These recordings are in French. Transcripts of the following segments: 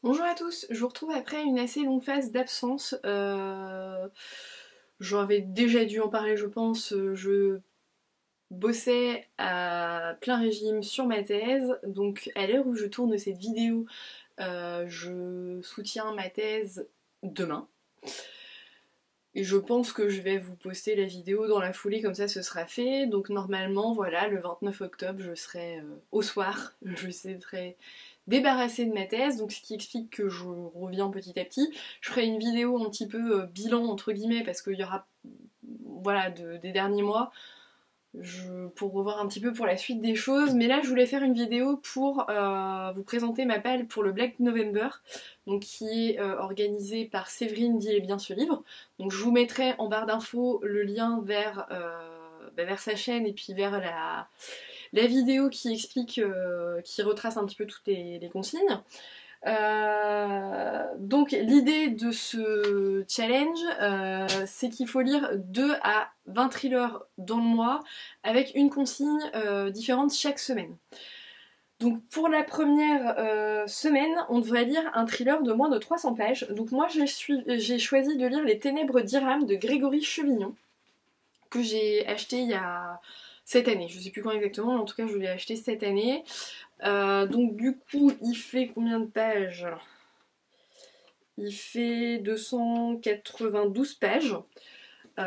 Bonjour à tous, je vous retrouve après une assez longue phase d'absence. J'avais déjà dû en parler, je pense. Je bossais à plein régime sur ma thèse, donc à l'heure où je tourne cette vidéo, je soutiens ma thèse demain. Et je pense que je vais vous poster la vidéo dans la foulée, comme ça ce sera fait. Donc normalement, voilà, le 29 octobre, je serai au soir, je serai débarrassée de ma thèse, donc ce qui explique que je reviens petit à petit. Je ferai une vidéo un petit peu bilan, entre guillemets, parce qu'il y aura, voilà, des derniers mois, pour revoir un petit peu pour la suite des choses. Mais là, je voulais faire une vidéo pour vous présenter ma palle pour le Black November, donc qui est organisé par Séverine dit et bien ce livre. Donc je vous mettrai en barre d'infos le lien vers sa chaîne et puis vers la vidéo qui explique, qui retrace un petit peu toutes les consignes. Donc l'idée de ce challenge, c'est qu'il faut lire 2 à 20 thrillers dans le mois avec une consigne différente chaque semaine. Donc pour la première semaine, on devrait lire un thriller de moins de 300 pages. Donc moi j'ai choisi de lire Les Ténèbres d'Hiram de Grégory Chevignon, que j'ai acheté il y a cette année. Je sais plus quand exactement, mais en tout cas je l'ai acheté cette année. Donc du coup, il fait combien de pages? Il fait 292 pages. Il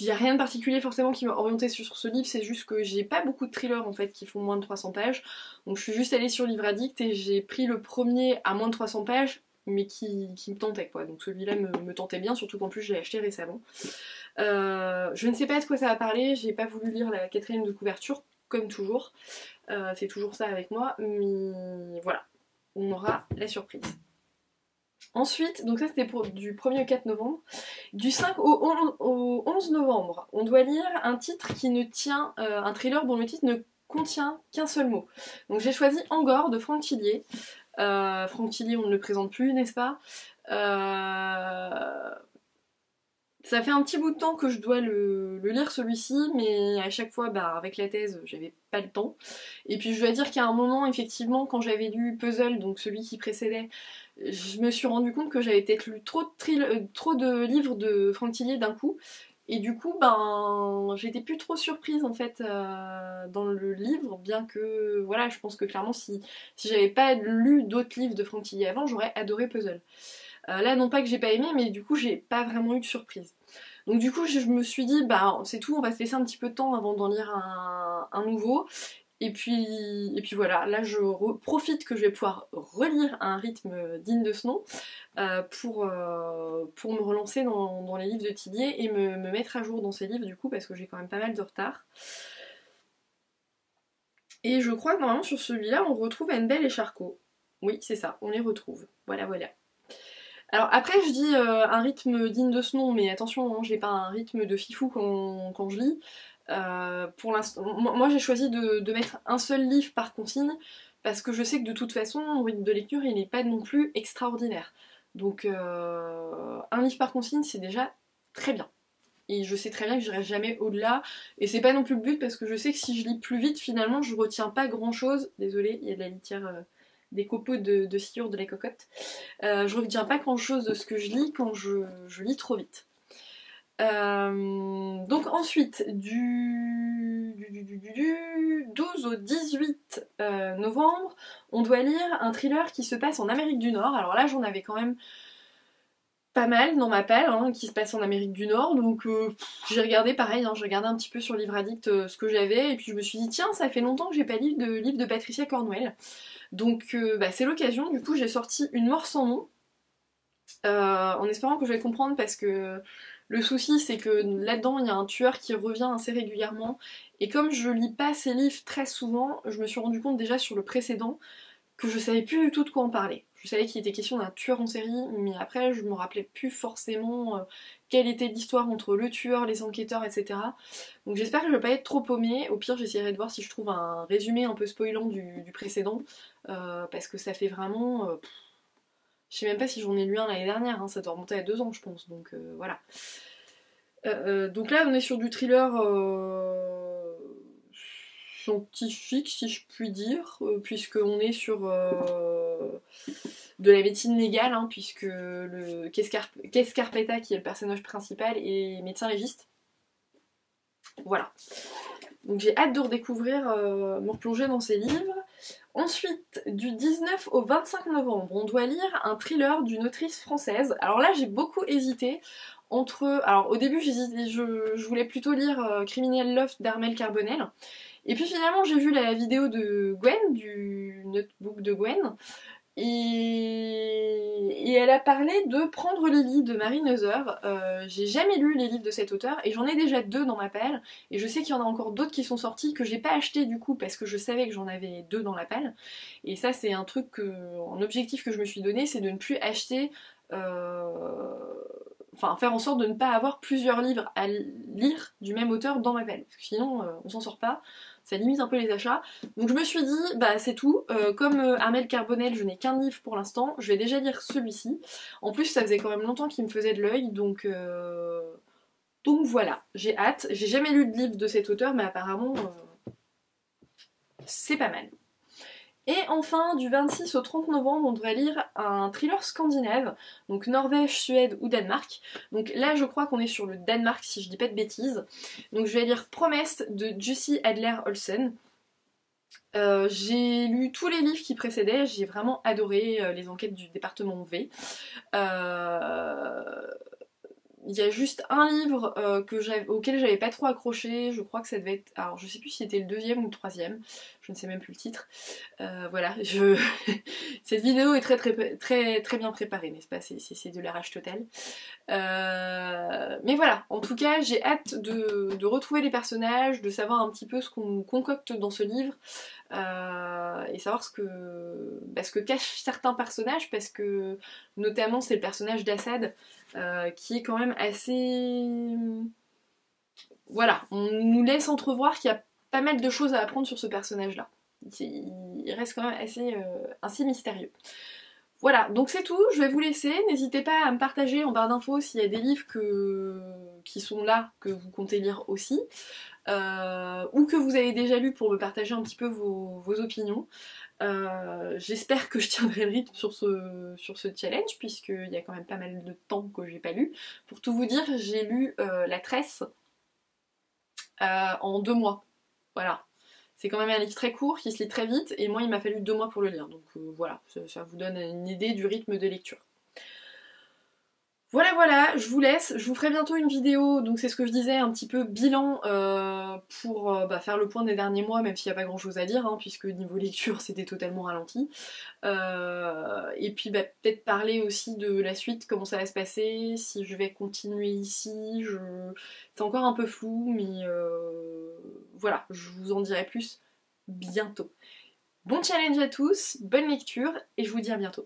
n'y a rien de particulier forcément qui m'a orienté sur ce livre, c'est juste que j'ai pas beaucoup de thrillers en fait qui font moins de 300 pages. Donc je suis juste allée sur Livre Addict et j'ai pris le premier à moins de 300 pages, mais qui me tentait quoi. Donc celui-là me tentait bien, surtout qu'en plus je l'ai acheté récemment. Je ne sais pas de quoi ça va parler, j'ai pas voulu lire la quatrième de couverture, comme toujours. C'est toujours ça avec moi, mais voilà, on aura la surprise. Ensuite, donc ça c'était du 1er au 4 novembre. Du 5 au 11 novembre, on doit lire un titre qui ne tient, un thriller dont le titre ne contient qu'un seul mot. Donc j'ai choisi Angor de Franck Tillier. Franck Tillier, on ne le présente plus, n'est-ce pas? Ça fait un petit bout de temps que je dois le lire celui-ci, mais à chaque fois, bah, avec la thèse, j'avais pas le temps. Et puis je dois dire qu'à un moment, effectivement, quand j'avais lu Puzzle, donc celui qui précédait, je me suis rendu compte que j'avais peut-être lu trop de livres de Franck Tillier d'un coup. Et du coup, ben, j'étais plus trop surprise en fait dans le livre, bien que, voilà, je pense que clairement, si j'avais pas lu d'autres livres de Franck Tillier avant, j'aurais adoré Puzzle. Là, non pas que j'ai pas aimé, mais du coup, j'ai pas vraiment eu de surprise. Donc du coup, je me suis dit, bah c'est tout, on va se laisser un petit peu de temps avant d'en lire un nouveau. Et puis voilà, là je profite que je vais pouvoir relire à un rythme digne de ce nom pour me relancer dans les livres de Tillier et me mettre à jour dans ces livres du coup parce que j'ai quand même pas mal de retard. Et je crois que normalement sur celui-là on retrouve Annabelle et Charcot. Oui, c'est ça, on les retrouve. Voilà, voilà. Alors après, je dis un rythme digne de ce nom, mais attention, hein, j'ai pas un rythme de fifou quand je lis. Pour l'instant, moi j'ai choisi de mettre un seul livre par consigne parce que je sais que de toute façon, mon rythme de lecture il n'est pas non plus extraordinaire. Donc un livre par consigne c'est déjà très bien. Et je sais très bien que j'irai jamais au-delà. Et c'est pas non plus le but parce que je sais que si je lis plus vite, finalement, je retiens pas grand-chose. Désolée, il y a de la litière, des copeaux de sciure de la cocotte. Je retiens pas grand-chose de ce que je lis quand je lis trop vite. Donc ensuite, du 12 au 18 novembre, on doit lire un thriller qui se passe en Amérique du Nord. Alors là, j'en avais quand même pas mal dans ma palle, hein, qui se passe en Amérique du Nord. Donc j'ai regardé pareil, hein, j'ai regardé un petit peu sur Livre Addict ce que j'avais. Et puis je me suis dit, tiens, ça fait longtemps que j'ai pas lu de livre de Patricia Cornwell. Donc bah, c'est l'occasion, du coup j'ai sorti Une mort sans nom. En espérant que je vais comprendre parce que le souci c'est que là-dedans il y a un tueur qui revient assez régulièrement et comme je lis pas ces livres très souvent, je me suis rendu compte déjà sur le précédent que je savais plus du tout de quoi en parler. Je savais qu'il était question d'un tueur en série, mais après je me rappelais plus forcément quelle était l'histoire entre le tueur, les enquêteurs, etc. Donc j'espère que je vais pas être trop paumée. Au pire j'essaierai de voir si je trouve un résumé un peu spoilant du précédent, parce que ça fait vraiment... je sais même pas si j'en ai lu un l'année dernière, hein, ça doit remonter à 2 ans je pense, donc voilà. Donc là on est sur du thriller scientifique si je puis dire, puisqu'on est sur de la médecine légale, hein, puisque le Kes Carpeta, qui est le personnage principal, est médecin légiste. Voilà. Donc j'ai hâte de redécouvrir, me replonger dans ces livres. Ensuite, du 19 au 25 novembre, on doit lire un thriller d'une autrice française. Alors là, j'ai beaucoup hésité entre... Alors au début, je voulais plutôt lire Criminel Love d'Armel Carbonell. Et puis finalement, j'ai vu la vidéo de Gwen, du notebook de Gwen. Et elle a parlé de Prendre Lily de Marie Neuser. J'ai jamais lu les livres de cet auteur et j'en ai déjà 2 dans ma pelle. Et je sais qu'il y en a encore d'autres qui sont sortis que j'ai pas acheté du coup parce que je savais que j'en avais 2 dans la pelle. Et ça, c'est un truc, un objectif que je me suis donné, c'est de ne plus acheter. Enfin, faire en sorte de ne pas avoir plusieurs livres à lire du même auteur dans ma pelle. Parce que sinon, on s'en sort pas. Ça limite un peu les achats. Donc je me suis dit, bah c'est tout. Comme Armel Carbonell, je n'ai qu'un livre pour l'instant, je vais déjà lire celui-ci. En plus, ça faisait quand même longtemps qu'il me faisait de l'œil, donc voilà, j'ai hâte. J'ai jamais lu de livre de cet auteur, mais apparemment, c'est pas mal. Et enfin, du 26 au 30 novembre, on devrait lire un thriller scandinave, donc Norvège, Suède ou Danemark. Donc là, je crois qu'on est sur le Danemark, si je dis pas de bêtises. Donc je vais lire Promesse de Jussi Adler-Olsen. J'ai lu tous les livres qui précédaient, j'ai vraiment adoré les enquêtes du département V. Il y a juste un livre auquel j'avais pas trop accroché, je crois que ça devait être... Alors je sais plus si c'était le 2e ou le 3e, je ne sais même plus le titre. Voilà, cette vidéo est très bien préparée, n'est-ce pas? C'est de l'arrache total. Mais voilà, en tout cas j'ai hâte de retrouver les personnages, de savoir un petit peu ce qu'on concocte dans ce livre, et savoir ce que cachent certains personnages, parce que notamment c'est le personnage d'Assad, qui est quand même assez... Voilà, on nous laisse entrevoir qu'il y a pas mal de choses à apprendre sur ce personnage-là. Il reste quand même assez mystérieux. Voilà, donc c'est tout, je vais vous laisser. N'hésitez pas à me partager en barre d'infos s'il y a des livres qui sont là, que vous comptez lire aussi, ou que vous avez déjà lu pour me partager un petit peu vos opinions. J'espère que je tiendrai le rythme sur ce challenge, puisqu'il y a quand même pas mal de temps que j'ai pas lu. Pour tout vous dire, j'ai lu La Tresse en 2 mois. Voilà. C'est quand même un livre très court, qui se lit très vite, et moi il m'a fallu 2 mois pour le lire. Donc voilà, ça vous donne une idée du rythme de lecture. Voilà, je vous laisse, je vous ferai bientôt une vidéo, donc c'est ce que je disais, un petit peu bilan pour faire le point des derniers mois, même s'il n'y a pas grand chose à dire, hein, puisque niveau lecture c'était totalement ralenti. Et puis peut-être parler aussi de la suite, comment ça va se passer, si je vais continuer ici, c'est encore un peu flou, mais voilà, je vous en dirai plus bientôt. Bon challenge à tous, bonne lecture, et je vous dis à bientôt.